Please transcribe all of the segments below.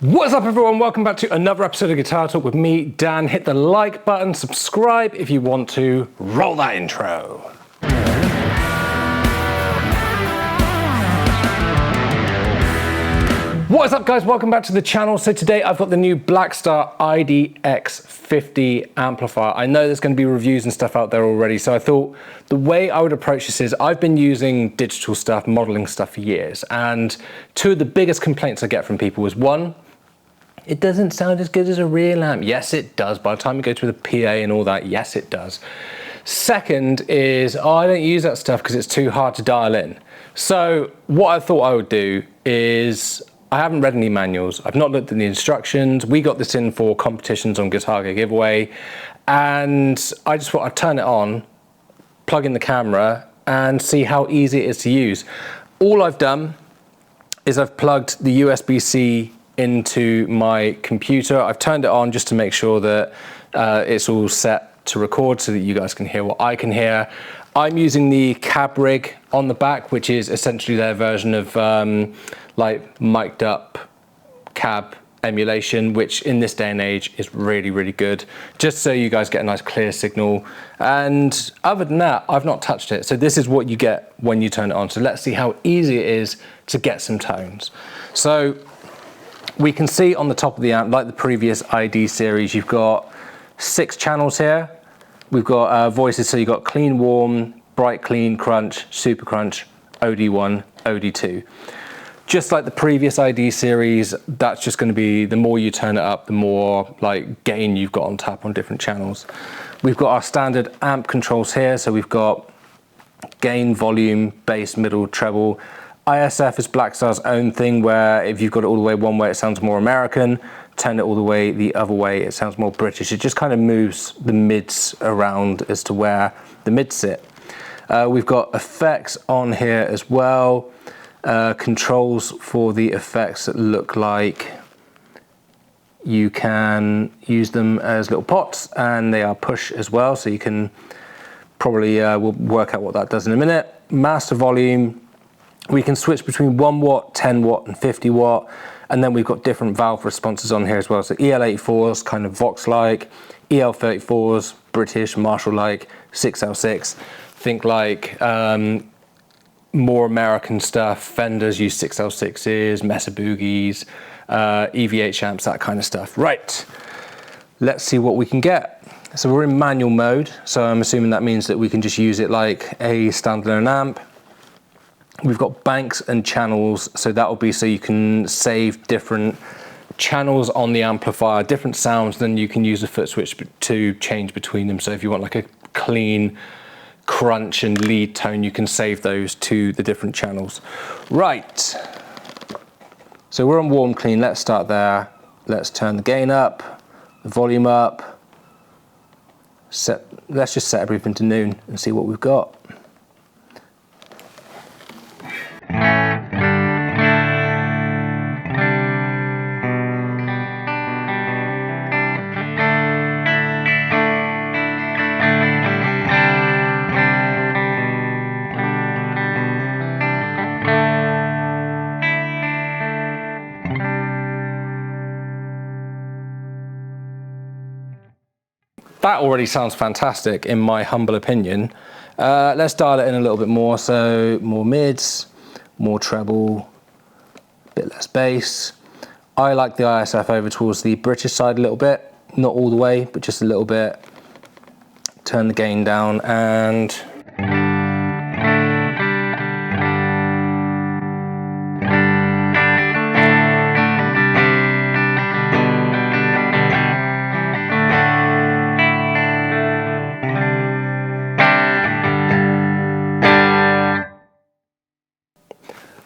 What's up everyone, welcome back to another episode of Guitar Talk with me, Dan. Hit the like button, subscribe if you want to, roll that intro. What is up guys, welcome back to the channel. So today I've got the new Blackstar ID-X 50 amplifier. I know there's going to be reviews and stuff out there already, so I thought the way I would approach this is I've been using digital stuff, modeling stuff for years, and two of the biggest complaints I get from people is one, it doesn't sound as good as a real amp. Yes, it does. By the time you go through the PA and all that, yes, it does. Second is, oh, I don't use that stuff because it's too hard to dial in. So what I thought I would do is, I haven't read any manuals. I've not looked at the instructions. We got this in for competitions on Guitar Gear Giveaway. And I just thought I'd turn it on, plug in the camera and see how easy it is to use. All I've done is I've plugged the USB-C into my computer. I've turned it on just to make sure that it's all set to record so that you guys can hear what I can hear. I'm using the cab rig on the back, which is essentially their version of like mic'd up cab emulation, which in this day and age is really, really good, just so you guys get a nice clear signal. And other than that, I've not touched it. So this is what you get when you turn it on. So let's see how easy it is to get some tones. So we can see on the top of the amp, like the previous ID series, you've got 6 channels here. We've got voices, so you've got clean, warm, bright, clean, crunch, super crunch, OD1, OD2. Just like the previous ID series, that's just going to be, the more you turn it up, the more like gain you've got on tap on different channels. We've got our standard amp controls here, so we've got gain, volume, bass, middle, treble. ISF is Blackstar's own thing, where if you've got it all the way one way, it sounds more American. Turn it all the way the other way, it sounds more British. It just kind of moves the mids around as to where the mids sit. We've got effects on here as well. Controls for the effects that look like you can use them as little pots, and they are push as well, so you can probably we'll work out what that does in a minute. Master volume. We can switch between 1 watt, 10 watt and 50 watt. And then we've got different valve responses on here as well. So EL84s, kind of Vox-like, EL34s, British, Marshall-like, 6L6. Think like more American stuff. Fenders use 6L6s, Mesa Boogies, EVH amps, that kind of stuff. Right, let's see what we can get. So we're in manual mode. So I'm assuming that means that we can just use it like a standalone amp. We've got banks and channels, so that will be so you can save different channels on the amplifier, different sounds, then you can use a foot switch to change between them. So if you want like a clean crunch and lead tone, you can save those to the different channels. Right, so we're on warm clean, let's start there. Let's turn the gain up, the volume up, let's just set everything to noon and see what we've got. That already sounds fantastic in my humble opinion. Let's dial it in a little bit more. So more mids, more treble, a bit less bass. I like the ISF over towards the British side a little bit, not all the way, but just a little bit. Turn the gain down and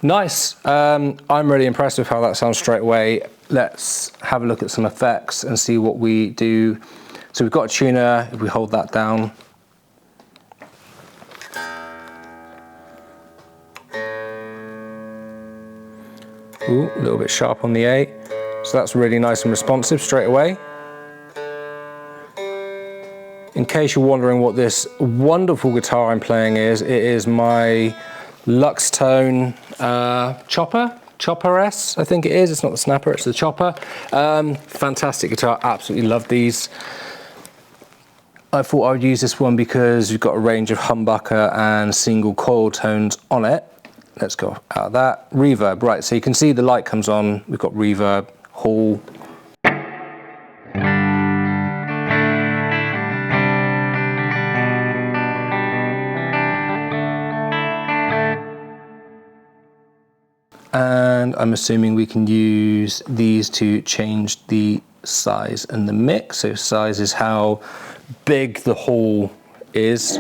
nice. I'm really impressed with how that sounds straight away. Let's have a look at some effects and see what we do. So we've got a tuner, if we hold that down. Ooh, a little bit sharp on the A. So that's really nice and responsive straight away. In case you're wondering what this wonderful guitar I'm playing is, it is my Lux Tone chopper. Chopper S, I think it is. It's not the Snapper, it's the Chopper. Fantastic guitar, absolutely love these. I thought I would use this one because we've got a range of humbucker and single coil tones on it. Let's go out of that. Reverb, right, so you can see the light comes on. We've got reverb, hall. And I'm assuming we can use these to change the size and the mix. So size is how big the hall is.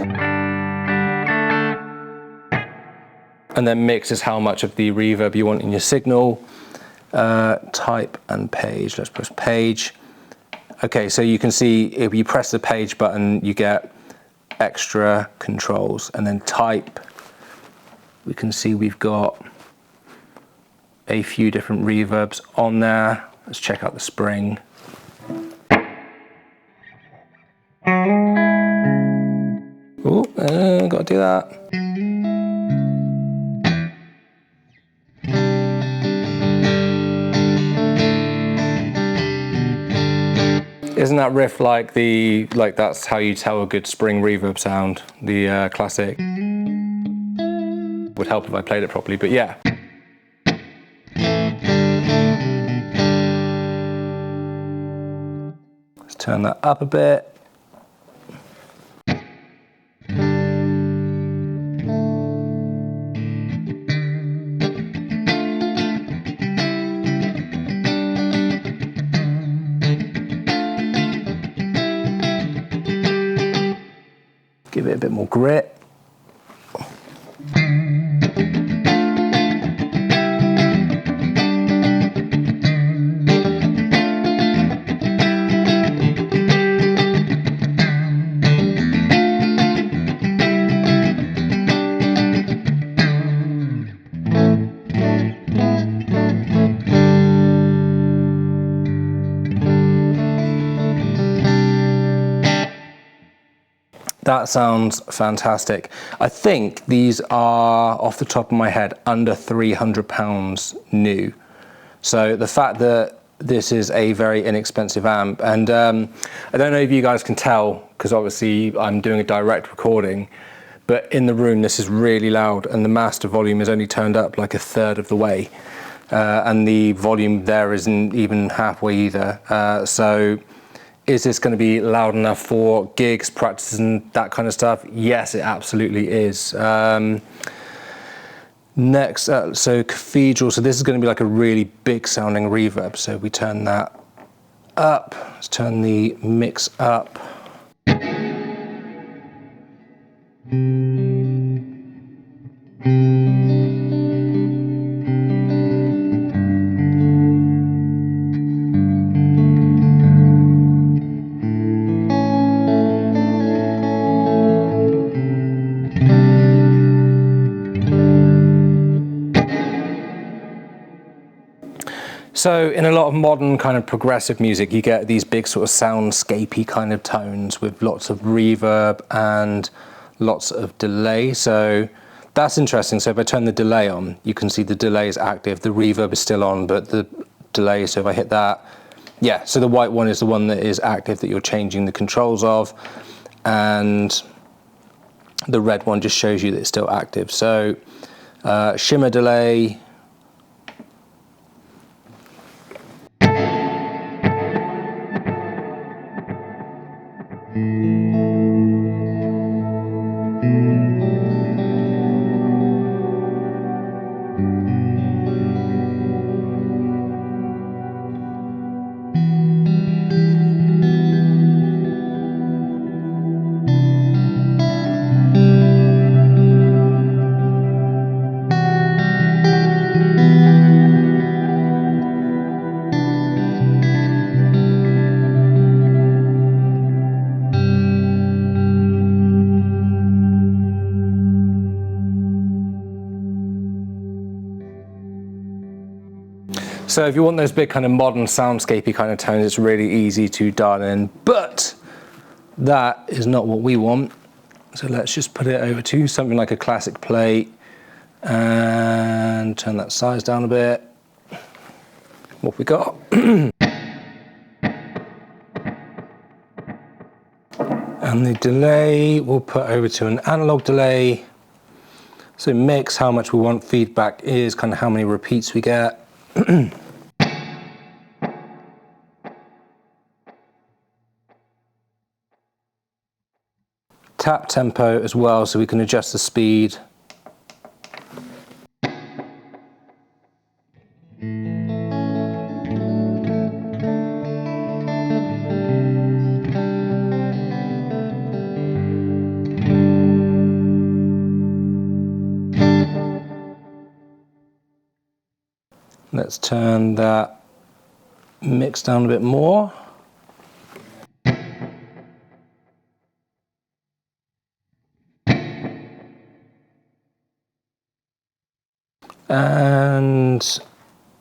And then mix is how much of the reverb you want in your signal. Type and page, let's press page. Okay, so you can see if you press the page button, you get extra controls. And then type, we can see we've got a few different reverbs on there. Let's check out the spring. Oh, gotta do that. Isn't that riff like that's how you tell a good spring reverb sound? The classic. Would help if I played it properly, but yeah. Let's turn that up a bit. Give it a bit more grit. That sounds fantastic. I think these are, off the top of my head, under £300 new. So the fact that this is a very inexpensive amp, and I don't know if you guys can tell, because obviously I'm doing a direct recording, but in the room this is really loud, and the master volume is only turned up like a third of the way. And the volume there isn't even halfway either. So is this going to be loud enough for gigs, practices and that kind of stuff? Yes, it absolutely is. Next, so Cathedral. So this is going to be like a really big sounding reverb. So we turn that up. Let's turn the mix up. So in a lot of modern kind of progressive music, you get these big sort of soundscapey kind of tones with lots of reverb and lots of delay. So that's interesting. So if I turn the delay on, you can see the delay is active. The reverb is still on, but the delay, so if I hit that, yeah, so the white one is the one that is active that you're changing the controls of. And the red one just shows you that it's still active. So shimmer delay. So if you want those big kind of modern soundscapey kind of tones, it's really easy to dial in, but that is not what we want. So let's just put it over to something like a classic plate and turn that size down a bit. what we got. And the delay we'll put over to an analog delay. So mix how much we want. Feedback is kind of how many repeats we get. Tap tempo as well, so we can adjust the speed. Let's turn that mix down a bit more. And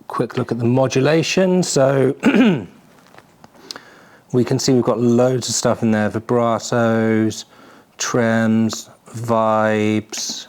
quick look at the modulation. So we can see we've got loads of stuff in there: vibratos, trems, vibes.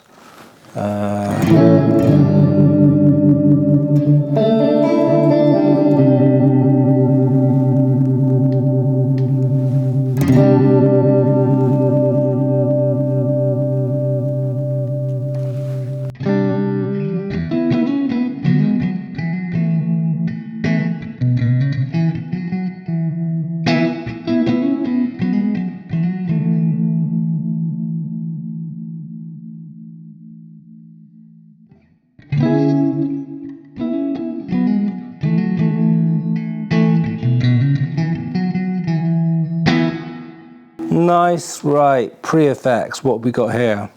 Nice, right, pre-effects, what have we got here?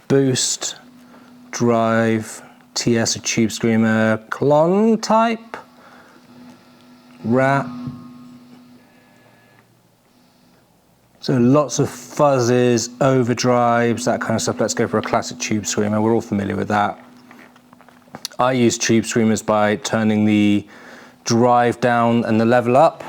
Boost, drive, TS, a tube screamer, clone type, wrap. So lots of fuzzes, overdrives, that kind of stuff. Let's go for a classic tube screamer, we're all familiar with that. I use tube screamers by turning the drive down and the level up.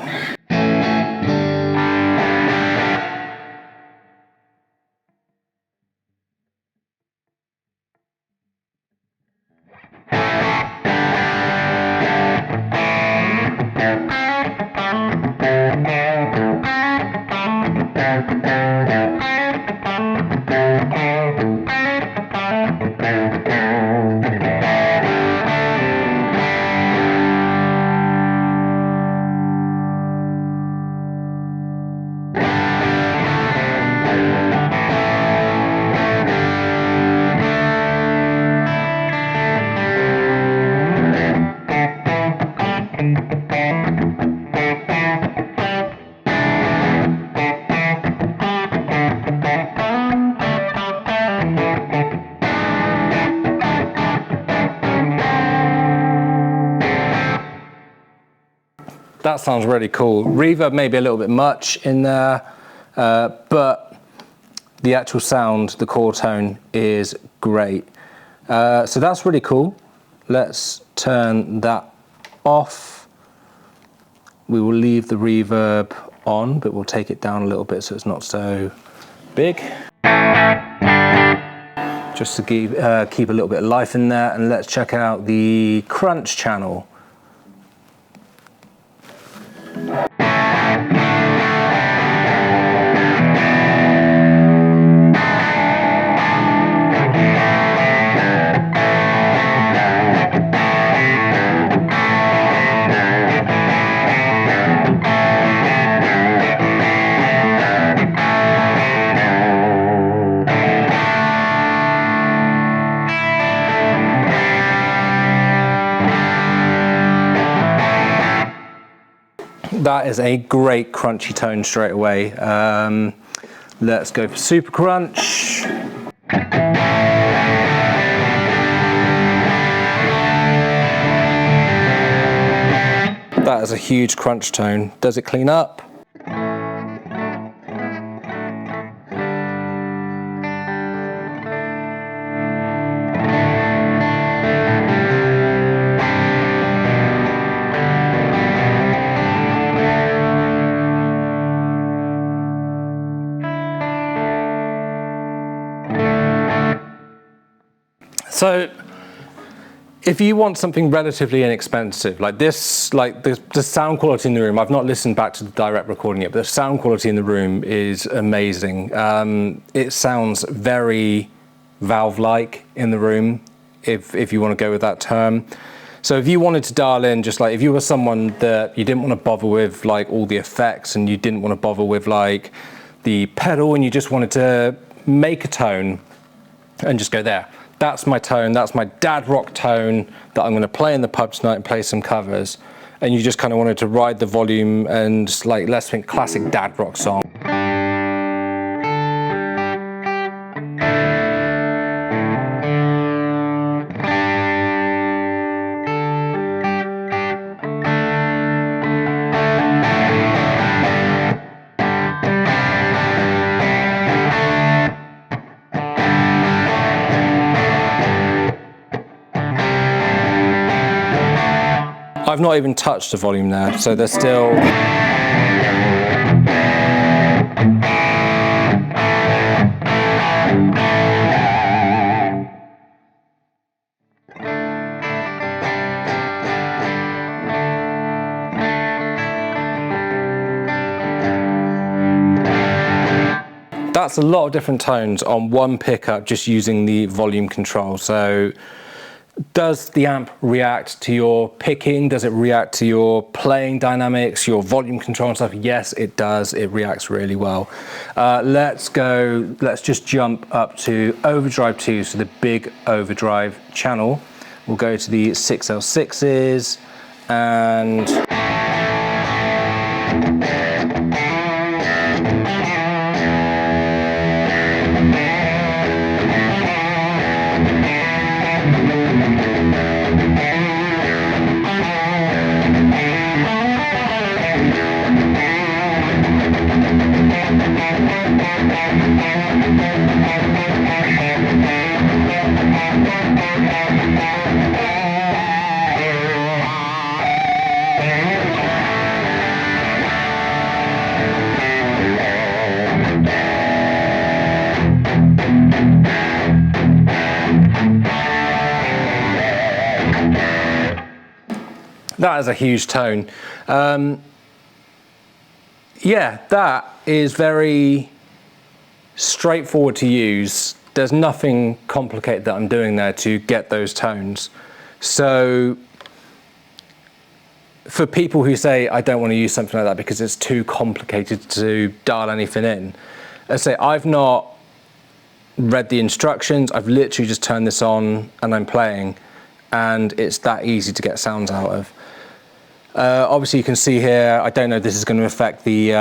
That sounds really cool. Reverb may be a little bit much in there, but the actual sound, the core tone is great. So that's really cool. Let's turn that off. We will leave the reverb on, but we'll take it down a little bit so it's not so big. Just to keep a little bit of life in there, and let's check out the crunch channel. That is a great crunchy tone straight away. Let's go for super crunch. That is a huge crunch tone. Does it clean up? So if you want something relatively inexpensive, like this, like the sound quality in the room, I've not listened back to the direct recording yet, but the sound quality in the room is amazing. It sounds very valve-like in the room, if you want to go with that term. So if you wanted to dial in, just like if you were someone that you didn't want to bother with like all the effects and you didn't want to bother with like the pedal and you just wanted to make a tone and just go there. That's my tone, that's my dad rock tone that I'm going to play in the pub tonight and play some covers. And you just kind of wanted to ride the volume and like, let's think classic dad rock song. I've not even touched the volume there, so there's still... That's a lot of different tones on one pickup just using the volume control. So does the amp react to your picking? Does it react to your playing dynamics, your volume control and stuff? Yes, it does. It reacts really well. Let's just jump up to overdrive 2, so the big overdrive channel. We'll go to the 6L6s and... That is a huge tone. Yeah, that is very straightforward to use. There's nothing complicated that I'm doing there to get those tones. So for people who say, I don't want to use something like that because it's too complicated to dial anything in, I say, I've not read the instructions. I've literally just turned this on and I'm playing, and it's that easy to get sounds out of. Obviously you can see here, I don't know if this is going to affect the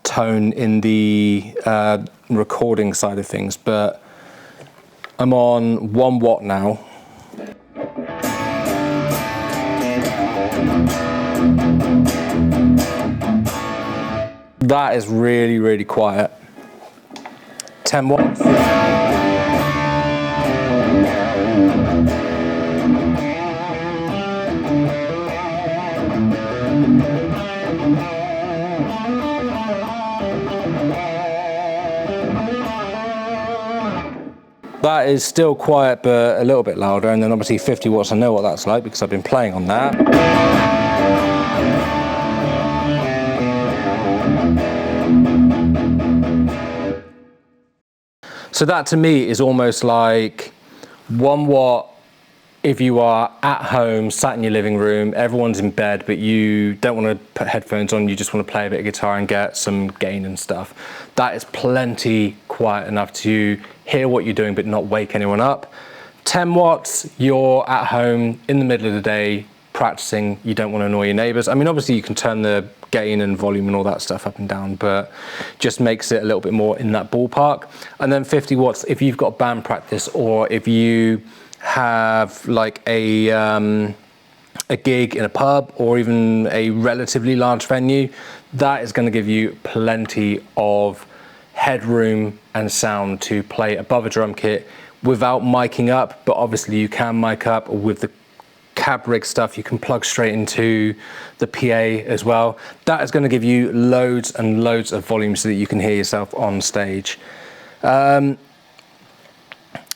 tone in the recording side of things, but I'm on 1 watt now. That is really, really quiet. 10 watts. That is still quiet, but a little bit louder. And then obviously 50 watts, I know what that's like because I've been playing on that. So that to me is almost like 1 watt if you are at home, sat in your living room, everyone's in bed, but you don't want to put headphones on, you just want to play a bit of guitar and get some gain and stuff. That is plenty quiet enough to hear what you're doing but not wake anyone up. 10 watts, you're at home in the middle of the day practicing, you don't want to annoy your neighbors. I mean, obviously you can turn the gain and volume and all that stuff up and down, but just makes it a little bit more in that ballpark. And then 50 watts, if you've got band practice or if you have like a gig in a pub or even a relatively large venue, that is going to give you plenty of headroom and sound to play above a drum kit without miking up. But obviously you can mic up with the cab rig stuff. You can plug straight into the PA as well. That is going to give you loads and loads of volume so that you can hear yourself on stage.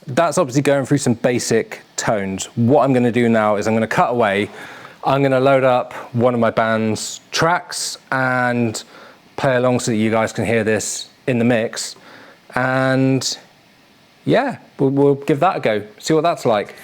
that's obviously going through some basic tones. What I'm going to do now is I'm going to cut away. I'm going to load up one of my band's tracks and play along so that you guys can hear this in the mix. And yeah, we'll give that a go, see what that's like.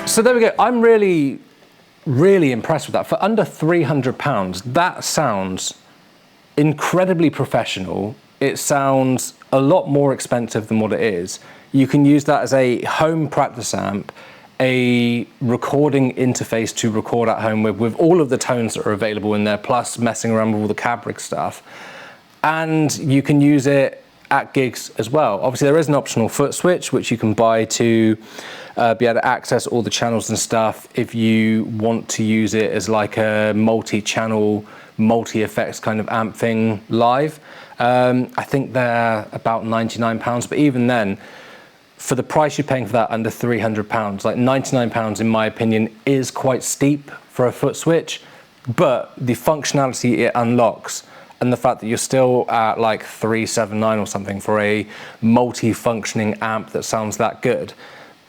So there we go. I'm really impressed with that. For under £300, that sounds incredibly professional. It sounds a lot more expensive than what it is. You can use that as a home practice amp, a recording interface to record at home with all of the tones that are available in there, plus messing around with all the Cabric stuff. And you can use it at gigs as well. Obviously there is an optional foot switch which you can buy to be able to access all the channels and stuff if you want to use it as like a multi-channel, multi-effects kind of amp thing live. I think they're about £99, but even then, for the price you're paying for that, under £300, like £99 in my opinion is quite steep for a foot switch, but the functionality it unlocks and the fact that you're still at like $379 or something for a multi-functioning amp that sounds that good,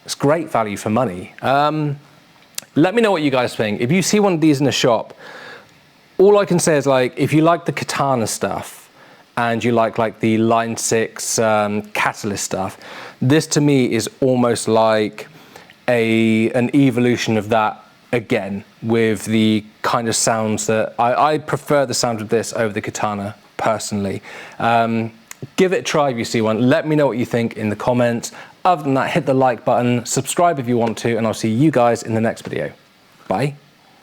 it's great value for money. Let me know what you guys think. If you see one of these in a shop, all I can say is, like, if you like the Katana stuff and you like the Line 6 Catalyst stuff, this to me is almost like an evolution of that again, with the kind of sounds that I prefer the sound of this over the Katana personally. Give it a try if you see one. Let me know what you think in the comments. Other than that, hit the like button, subscribe if you want to, and I'll see you guys in the next video. Bye.